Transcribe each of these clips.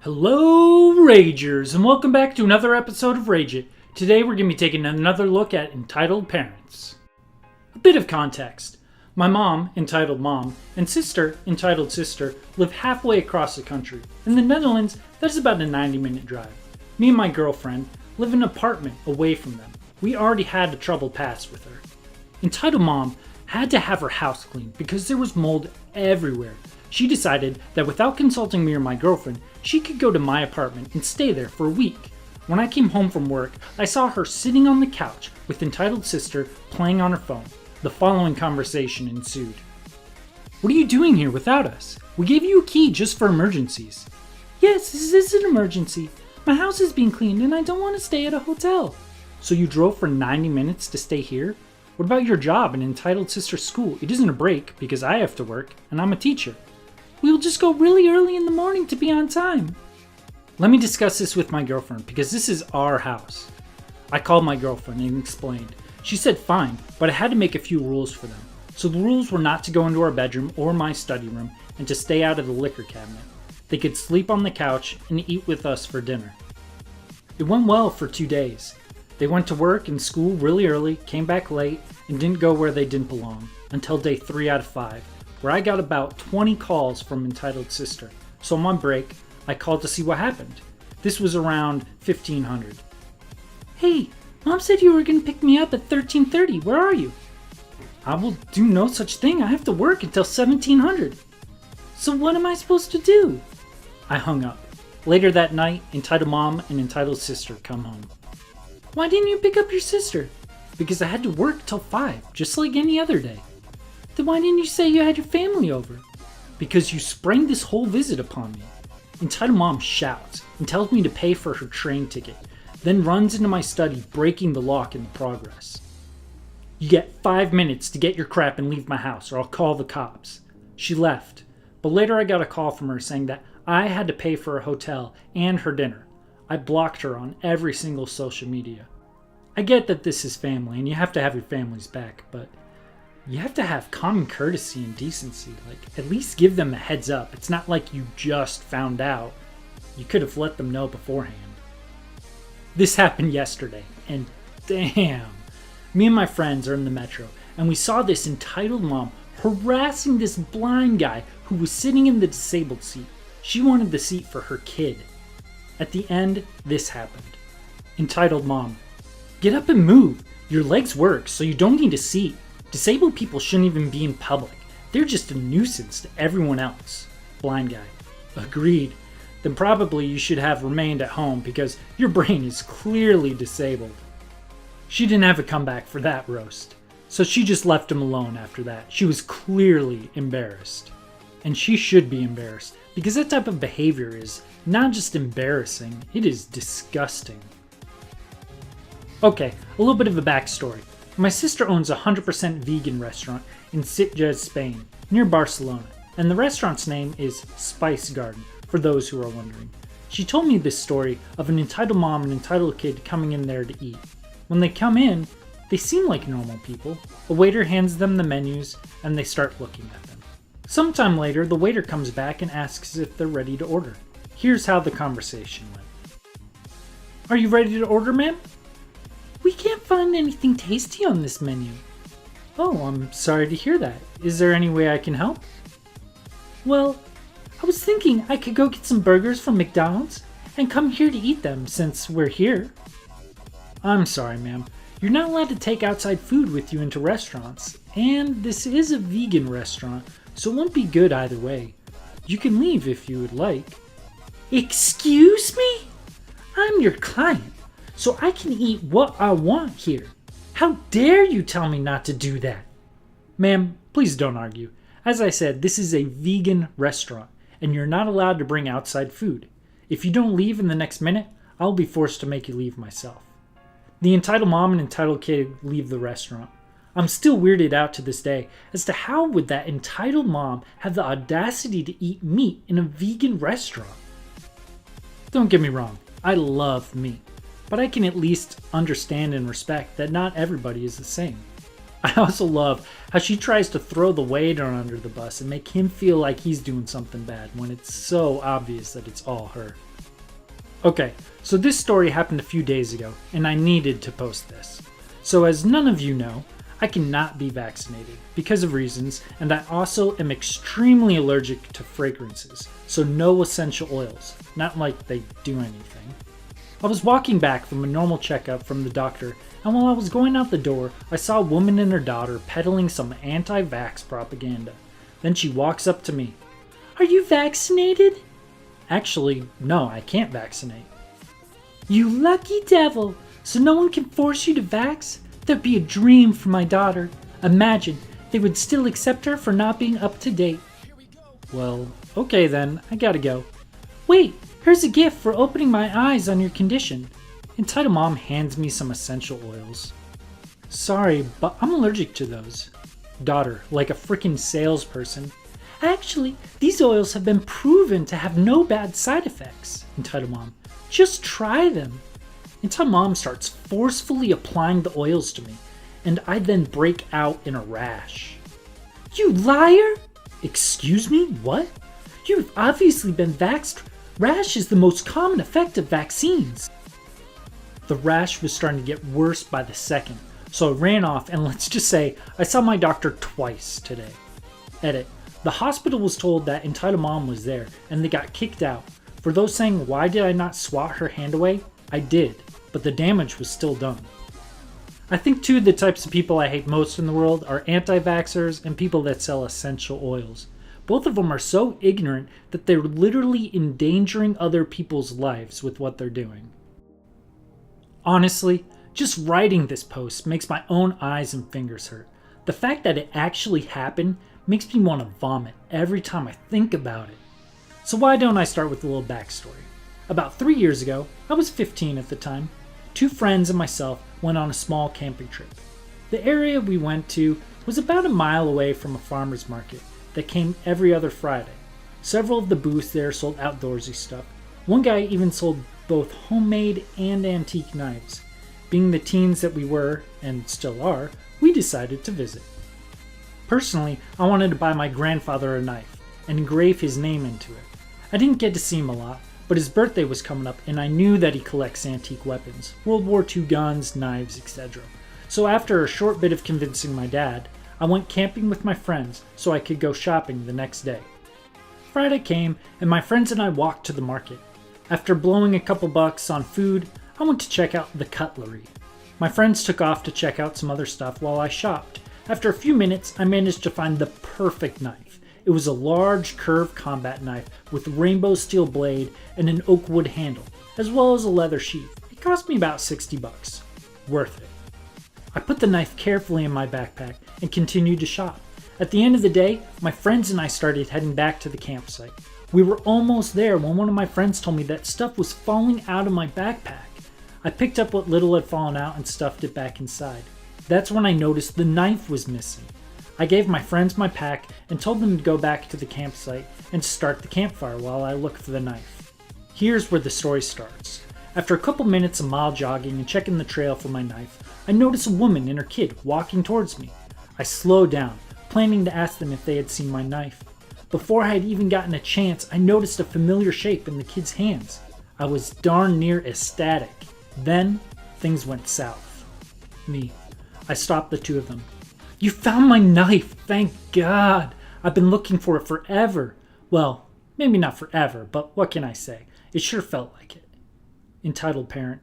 Hello, Ragers, and welcome back to another episode of Rage It. Today we're going to be taking another look at entitled parents. A bit of context. My mom, entitled mom, and sister, entitled sister, live halfway across the country. In the Netherlands, that's about a 90-minute drive. Me and my girlfriend live in an apartment away from them. We already had a troubled past with her. Entitled mom had to have her house cleaned because there was mold everywhere. She decided that without consulting me or my girlfriend, she could go to my apartment and stay there for a week. When I came home from work, I saw her sitting on the couch with entitled sister playing on her phone. The following conversation ensued. "What are you doing here without us? We gave you a key just for emergencies." "Yes, this is an emergency. My house is being cleaned and I don't want to stay at a hotel." "So you drove for 90 minutes to stay here? What about your job in entitled sister's school? It isn't a break because I have to work and I'm a teacher." "We'll just go really early in the morning to be on time." Let me discuss this with my girlfriend because this is our house. I called my girlfriend and explained. She said fine, but I had to make a few rules for them. So the rules were not to go into our bedroom or my study room and to stay out of the liquor cabinet. They could sleep on the couch and eat with us for dinner. It went well for 2 days. They went to work and school really early, came back late, and didn't go where they didn't belong until day 3 out of 5. Where I got about 20 calls from entitled sister. So on my break, I called to see what happened. This was around 1500. "Hey, Mom said you were going to pick me up at 13:30. Where are you?" "I will do no such thing. I have to work until 1700. "So what am I supposed to do?" I hung up. Later that night, entitled mom and entitled sister come home. "Why didn't you pick up your sister?" "Because I had to work till 5, just like any other day." "Then why didn't you say you had your family over?" "Because you sprained this whole visit upon me." Entitled mom shouts and tells me to pay for her train ticket, then runs into my study, breaking the lock in the progress. "You get 5 minutes to get your crap and leave my house, or I'll call the cops." She left, but later I got a call from her saying that I had to pay for a hotel and her dinner. I blocked her on every single social media. I get that this is family and you have to have your family's back, but you have to have common courtesy and decency. Like, at least give them a heads up. It's not like you just found out. You could have let them know beforehand. This happened yesterday, and damn. Me and my friends are in the metro, and we saw this entitled mom harassing this blind guy who was sitting in the disabled seat. She wanted the seat for her kid. At the end, this happened. Entitled mom: "Get up and move. Your legs work, so you don't need a seat. Disabled people shouldn't even be in public. They're just a nuisance to everyone else." Blind guy: "Agreed. Then probably you should have remained at home because your brain is clearly disabled." She didn't have a comeback for that roast, so she just left him alone after that. She was clearly embarrassed. And she should be embarrassed because that type of behavior is not just embarrassing, it is disgusting. Okay, a little bit of a backstory. My sister owns a 100% vegan restaurant in Sitges, Spain, near Barcelona, and the restaurant's name is Spice Garden, for those who are wondering. She told me this story of an entitled mom and entitled kid coming in there to eat. When they come in, they seem like normal people. A waiter hands them the menus, and they start looking at them. Sometime later, the waiter comes back and asks if they're ready to order. Here's how the conversation went. "Are you ready to order, ma'am?" "We can't find anything tasty on this menu." "Oh, I'm sorry to hear that. Is there any way I can help?" "Well, I was thinking I could go get some burgers from McDonald's and come here to eat them since we're here." "I'm sorry, ma'am. You're not allowed to take outside food with you into restaurants, and this is a vegan restaurant, so it won't be good either way. You can leave if you would like." "Excuse me? I'm your client, so I can eat what I want here. How dare you tell me not to do that?" "Ma'am, please don't argue. As I said, this is a vegan restaurant, and you're not allowed to bring outside food. If you don't leave in the next minute, I'll be forced to make you leave myself." The entitled mom and entitled kid leave the restaurant. I'm still weirded out to this day as to how would that entitled mom have the audacity to eat meat in a vegan restaurant? Don't get me wrong, I love meat, but I can at least understand and respect that not everybody is the same. I also love how she tries to throw the waiter under the bus and make him feel like he's doing something bad when it's so obvious that it's all her. Okay, so this story happened a few days ago, and I needed to post this. So as none of you know, I cannot be vaccinated because of reasons, and I also am extremely allergic to fragrances, so no essential oils, not like they do anything. I was walking back from a normal checkup from the doctor, and while I was going out the door, I saw a woman and her daughter peddling some anti-vax propaganda. Then she walks up to me. "Are you vaccinated?" "Actually, no, I can't vaccinate." "You lucky devil! So no one can force you to vax? That'd be a dream for my daughter. Imagine, they would still accept her for not being up to date." "Well, okay then, I gotta go." "Wait, here's a gift for opening my eyes on your condition." Entitled Mom hands me some essential oils. "Sorry, but I'm allergic to those." Daughter, like a freaking salesperson. "Actually, these oils have been proven to have no bad side effects." Entitled Mom. "Just try them." Until Mom starts forcefully applying the oils to me, and I then break out in a rash. "You liar!" "Excuse me, what?" "You've obviously been vaxxed. Rash is the most common effect of vaccines." The rash was starting to get worse by the second, so I ran off, and let's just say I saw my doctor twice today. Edit. The hospital was told that Entitled Mom was there, and they got kicked out. For those saying, why did I not swat her hand away? I did, but the damage was still done. I think two of the types of people I hate most in the world are anti-vaxxers and people that sell essential oils. Both of them are so ignorant that they're literally endangering other people's lives with what they're doing. Honestly, just writing this post makes my own eyes and fingers hurt. The fact that it actually happened makes me want to vomit every time I think about it. So why don't I start with a little backstory? About 3 years ago, I was 15 at the time. 2 friends and myself went on a small camping trip. The area we went to was about a mile away from a farmer's market that came every other Friday. Several of the booths there sold outdoorsy stuff. One guy even sold both homemade and antique knives. Being the teens that we were, and still are, we decided to visit. Personally, I wanted to buy my grandfather a knife and engrave his name into it. I didn't get to see him a lot, but his birthday was coming up and I knew that he collects antique weapons, World War II guns, knives, etc. So after a short bit of convincing my dad, I went camping with my friends so I could go shopping the next day. Friday came and my friends and I walked to the market. After blowing a couple bucks on food, I went to check out the cutlery. My friends took off to check out some other stuff while I shopped. After a few minutes, I managed to find the perfect knife. It was a large curved combat knife with a rainbow steel blade and an oak wood handle, as well as a leather sheath. It cost me about 60 bucks. Worth it. I put the knife carefully in my backpack and continued to shop. At the end of the day, my friends and I started heading back to the campsite. We were almost there when one of my friends told me that stuff was falling out of my backpack. I picked up what little had fallen out and stuffed it back inside. That's when I noticed the knife was missing. I gave my friends my pack and told them to go back to the campsite and start the campfire while I looked for the knife. Here's where the story starts. After a couple minutes of mild jogging and checking the trail for my knife, I noticed a woman and her kid walking towards me. I slowed down, planning to ask them if they had seen my knife. Before I had even gotten a chance, I noticed a familiar shape in the kid's hands. I was darn near ecstatic. Then, things went south. I stopped the two of them. "You found my knife, thank God! I've been looking for it forever." Well, maybe not forever, but what can I say? It sure felt like it. Entitled parent.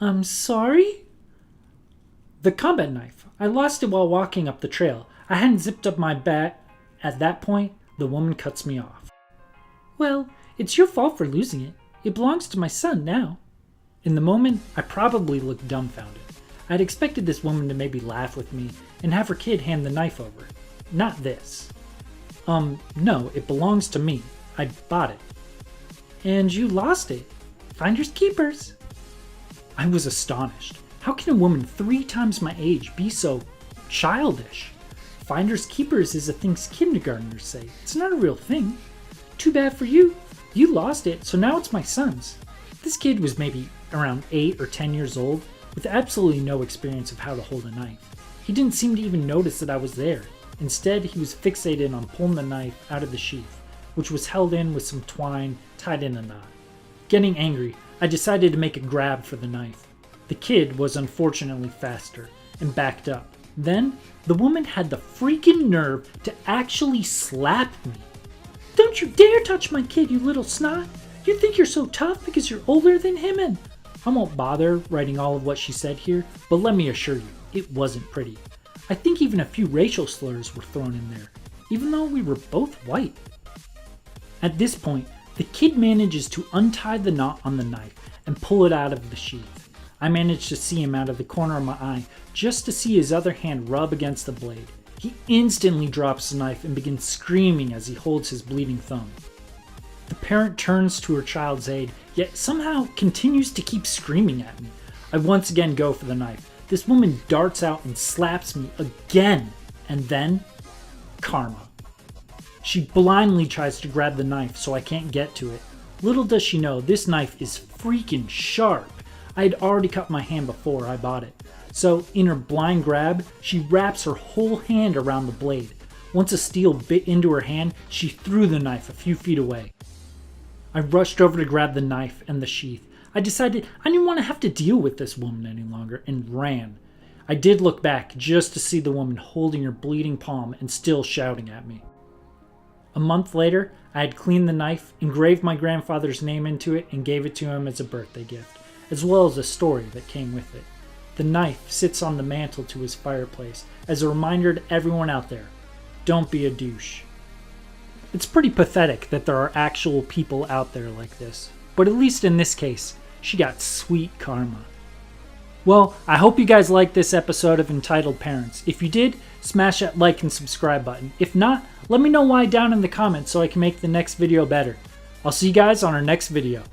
"I'm sorry?" "The combat knife. I lost it while walking up the trail. I hadn't zipped up my bag." At that point, the woman cuts me off. "Well, it's your fault for losing it. It belongs to my son now." In the moment, I probably looked dumbfounded. I'd expected this woman to maybe laugh with me and have her kid hand the knife over. Not this. No, it belongs to me. I bought it." "And you lost it. Finders keepers." I was astonished. How can a woman 3 times my age be so childish? Finders keepers is a thing kindergartners say. It's not a real thing. "Too bad for you. You lost it, so now it's my son's." This kid was maybe around 8 or 10 years old, with absolutely no experience of how to hold a knife. He didn't seem to even notice that I was there. Instead, he was fixated on pulling the knife out of the sheath, which was held in with some twine tied in a knot. Getting angry, I decided to make a grab for the knife. The kid was unfortunately faster and backed up. Then, the woman had the freaking nerve to actually slap me. "Don't you dare touch my kid, you little snot! You think you're so tough because you're older than him and..." I won't bother writing all of what she said here, but let me assure you, it wasn't pretty. I think even a few racial slurs were thrown in there, even though we were both white. At this point, the kid manages to untie the knot on the knife and pull it out of the sheath. I managed to see him out of the corner of my eye just to see his other hand rub against the blade. He instantly drops the knife and begins screaming as he holds his bleeding thumb. The parent turns to her child's aid, yet somehow continues to keep screaming at me. I once again go for the knife. This woman darts out and slaps me again, and then karma. She blindly tries to grab the knife so I can't get to it. Little does she know, this knife is freaking sharp. I had already cut my hand before I bought it. So, in her blind grab, she wraps her whole hand around the blade. Once a steel bit into her hand, she threw the knife a few feet away. I rushed over to grab the knife and the sheath. I decided I didn't want to have to deal with this woman any longer and ran. I did look back just to see the woman holding her bleeding palm and still shouting at me. A month later, I had cleaned the knife, engraved my grandfather's name into it, and gave it to him as a birthday gift, as well as a story that came with it. The knife sits on the mantle to his fireplace as a reminder to everyone out there, don't be a douche. It's pretty pathetic that there are actual people out there like this, but at least in this case, she got sweet karma. Well, I hope you guys liked this episode of Entitled Parents. If you did, smash that like and subscribe button. If not, let me know why down in the comments so I can make the next video better. I'll see you guys on our next video.